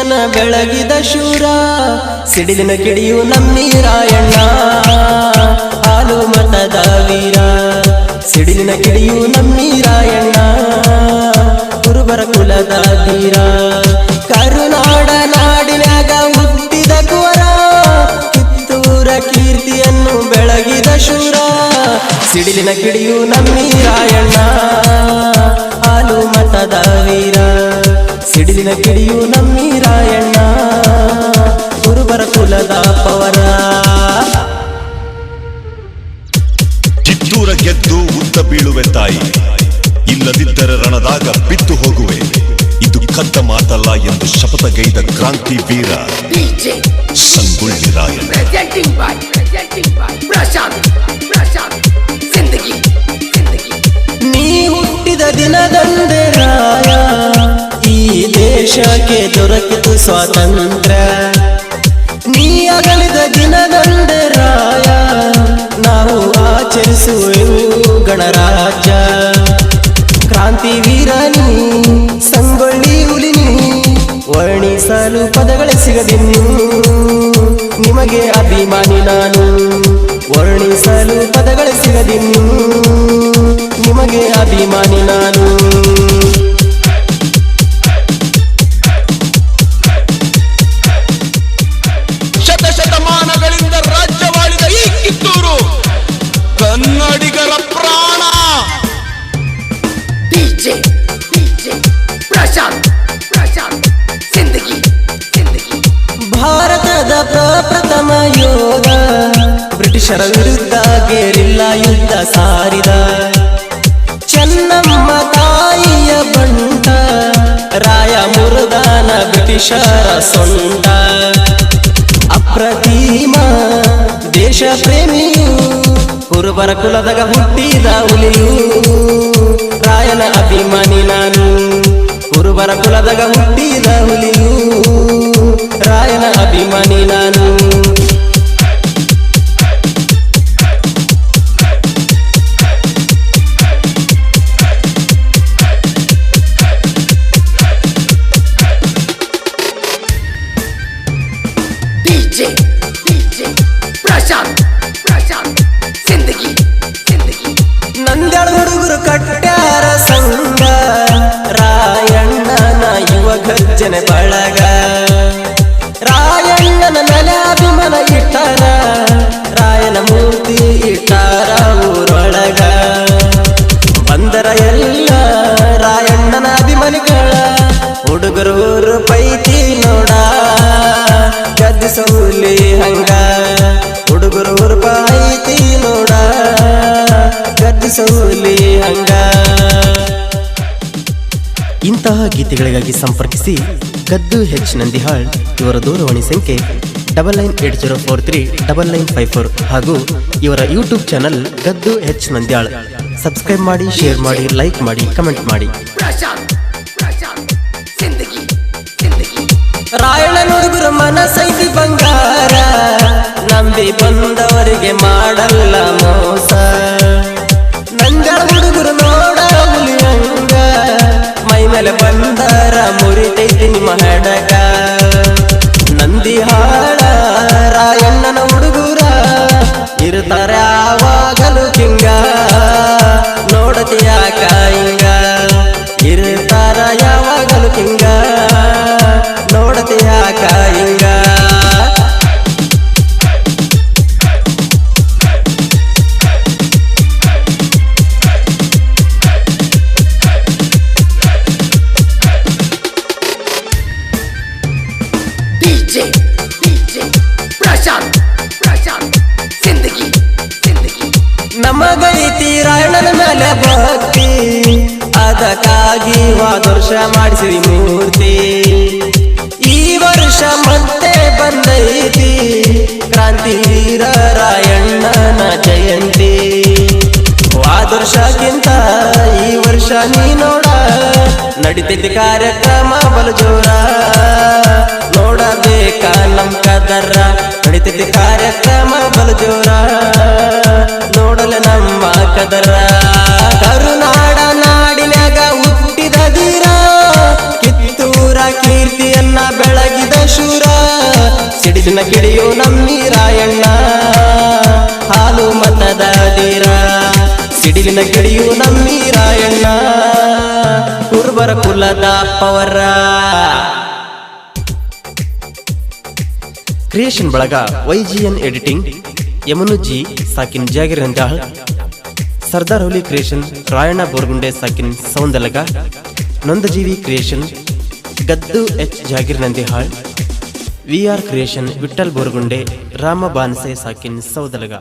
ಕೀರ್ತಿಯನ್ನ ಬೆಳಗಿದ ಶೂರ ಸಿಡಿಲಿನ ಕಿಡಿಯು ನಮ್ಮಿ ರಾಯಣ್ಣ ಹಾಲು ಮತದ ವೀರ ಸಿಡಿಲಿನ ಕಿಡಿಯು ನಮ್ಮಿ ರಾಯಣ್ಣ ಕುರುಬರ ಕುಲದ ಧೀರ ಕರುನಾಡ ನಾಡಿನಾಗ ಹುಟ್ಟಿದ ಕುವರ ಕಿತ್ತೂರ ಕೀರ್ತಿಯನ್ನು ಬೆಳಗಿದ ಶೂರ ಸಿಡಿಲಿನ ಕಿಡಿಯು ನಮ್ಮಿ ರಾಯಣ್ಣ ಹಾಲು ಮತದ ವೀರ ಸಿಡಿಲಿನ ಕಿಡಿಯು ನಮ್ಮಿ ರಾಯಣ್ಣ ಕುರುಬರ ಕುಲದ ಪವರ ಕಿತ್ತೂರ ಗೆದ್ದು ಉದ್ದ ಬೀಳುವೆ ತಾಯಿ ಇಲ್ಲದಿದ್ದರೆ ರಣದಾಗ ಬಿದ್ದು ಹೋಗುವೆ ಇದು ಕದ್ದ ಮಾತಲ್ಲ ಎಂದು ಶಪಥಗೈದ ಕ್ರಾಂತಿ ವೀರ ಸಂಗೊಳ್ಳಿ ರಾಯಣ್ಣ ನೀ ಹುಟ್ಟಿದ ದಿನದಂದೇ ರಾಯ ಈ ದೇಶಕ್ಕೆ ದೊರಕಿತು ಸ್ವಾತಂತ್ರ್ಯ ನೀ ಅಗಲಿದ ದಿನದಂದೇ ರಾಯ ನಾವು ಆಚರಿಸುವೆವು ಗಣರಾಜ್ಯ ಕ್ರಾಂತಿ ವೀರನಿ ಸಂಗೊಳ್ಳಿ ಹುಲಿನಿ ವರ್ಣಿಸಲು ಪದಗಳೇ ಸಿಗದಿನ್ನು ನಿಮಗೆ ಅಭಿಮಾನಿ ನಾನು ವರ್ಣಿಸಲು ಪದಗಳೇ ಸಿಗದಿನ್ನು ನಿಮಗೆ ಅಭಿಮಾನಿ ನಾನು ಶತಶತಮಾನಗಳಿಂದ ರಾಜ್ಯವಾಳಿದ ಈ ಕಿತ್ತೂರು ಕನ್ನಡಿಗರ ಪ್ರಾಣ ಭಾರತದ ಪ್ರಪ್ರಥಮ ಯೋಧ ಬ್ರಿಟಿಷರ ವಿರುದ್ಧ ಗೆರಿಲ್ಲಾ ಯುದ್ಧ ಸಾರಿದ ಚೆನ್ನಮ್ಮ ತಾಯಿಯ ಬಂಟ ರಾಯ ಮುರುದಾನ ಬ್ರಿಟಿಷರ ಸೊಂಟ ಅಪ್ರತಿಮ ದೇಶ ಪ್ರೇಮಿಯು ಕುರುಬರ ಕುಲದಾಗ ಹುಟ್ಟಿದ ಹುಲಿಯು ರಾಯನ ಅಭಿಮಾನಿ ನಾನು ಕುರುಬರ ಕುಲದಾಗ ಹುಟ್ಟಿದ ಹುಲಿಯು ರಾಯನ ಅಭಿಮಾನಿ ನಾನು ನಂದ್ಯಾಳ ಹುಡುಗರು ಕಟ್ಟ್ಯಾರ ಸಂಗ ರಾಯಣ್ಣನ ಯುವ ಗರ್ಜನೆ ಬಳಗ ರಾಯಣ್ಣನ ಮೇಲೆ ಅಭಿಮಾನ ಇಟ್ಟಾರ ರಾಯನ ಮೂರ್ತಿ ಇಟ್ಟಾರ ಊರೊಳಗ ಬಂದರ ಎಲ್ಲ ರಾಯಣ್ಣನ ಅಭಿಮಾನಿಗಳ ಹುಡುಗರು ಊರು ಪೈಕಿ ನೋಡ ಗದ್ದಿಸೌಲಿ ಹಂಗ ಹುಡುಗರು ಊರು ಪೈಕಿ ನೋಡ ಗದ್ದಿಸೌಲಿ ಹಂಗ ಇಂತಹ ಗೀತೆಗಳಿಗಾಗಿ ಸಂಪರ್ಕಿಸಿ ಗದ್ದು ಹೆಚ್ ನಂದಿಹಾಳ್ ಇವರ ದೂರವಾಣಿ ಸಂಖ್ಯೆ 9980439954 ಹಾಗೂ ಇವರ ಯೂಟ್ಯೂಬ್ ಚಾನಲ್ ಗದ್ದು ಹೆಚ್ ನಂದ್ಯಾಳ್ ಸಬ್ಸ್ಕ್ರೈಬ್ ಮಾಡಿ, ಶೇರ್ ಮಾಡಿ, ಲೈಕ್ ಮಾಡಿ, ಕಮೆಂಟ್ ಮಾಡಿ. ರಾಯಣ್ಣ ಹುಡುಗರು ಮನಸೈತಿ ಬಂಗಾರ ನಂಬಿ ಬಂದವರಿಗೆ ಮಾಡಲ್ಲ ಮೋಸ ನಂದ್ಯಾಳ ಹುಡುಗರು ನೋಡ ಹುಲಿಯಂಗ ಮೈ ಮೇಲೆ ಬಂದರ ಮುರಿತೈತಿ ನಿಮ್ಮ ಹಡಗ ನಂದಿಹಾಳ ರಾಯಣ್ಣನ ಹುಡುಗರ ಇರ್ತಾರೆ ಯಾವಾಗಲೂ ಕಿಂಗ ನೋಡತಿಯ ಕಾಯಿಂಗ ಇರ್ತಾರ ಯಾವಾಗಲೂ ಕಿಂಗ ನೋಡತಿಯ ಕಾಯಿಂಗ ನಮಗೈತಿ ರಾಯಣ್ಣನ ಮೇಲೆ ಭಕ್ತಿ ಅದಕ್ಕಾಗಿ ವರ್ಷ ಮಾಡಿಸಿರಿ ಮೂರ್ತಿ ಈ ವರ್ಷ ಮತ್ತೆ ಬಂದೈತಿ ಕ್ರಾಂತಿ ವೀರ ರಾಯಣ್ಣನ ಜಯಂತಿ ವಾದರ್ಶಕ್ಕಿಂತ ಈ ವರ್ಷ ನೀ ನೋಡ ನಡಿತೈತಿ ಕಾರ್ಯಕ್ರಮ ಬಲು ಜೋರ ನೋಡಬೇಕ ನಮ್ ಕದರ ನಡಿತೈತಿ ಕಾರ್ಯಕ್ರಮ ಬಲು ಜೋರ ನೋಡಲ ನಮ್ಮ ಕದರ ಕರುನಾಡ ನಾಡಿನಾಗ ಹುಟ್ಟಿದ ಧೀರ ಕಿತ್ತೂರ ಕೀರ್ತಿಯನ್ನ ಬೆಳಗಿ ಸಿಡಿಲಿನ ಕಿಡಿಯೋ ನಮ್ಮಿ ರಾಯಣ್ಣ ಹಾಲು ಮತದ ಧೀರ ಸಿಡಿಲಿನ ಕಿಡಿಯೋ ನಮ್ಮಿ ರಾಯಣ್ಣ ಕುರುಬರ ಕುಲದ ಪವರ ಕ್ರಿಯೇಷನ್ ಬಳಗ YGN ಎಡಿಟಿಂಗ್ ಯಮನು ಜಿ ಸಾಕಿನ್ ಜಾಗಿರ್ ನಂಜಾಳ್ ಸರ್ದಾರ್ ಹುಲಿ ಕ್ರಿಯೇಷನ್ ರಾಯಣ್ಣ ಬೋರ್ಗುಂಡೆ ಸಾಕಿನ್ ಸೌಂದಲಗ ನೊಂದಜೀವಿ creation Gaddu H Jagir Nandihal VR creation Vithal Borgunde Rama Banse ಸಾಕಿನ್ ಸೌದಲಗ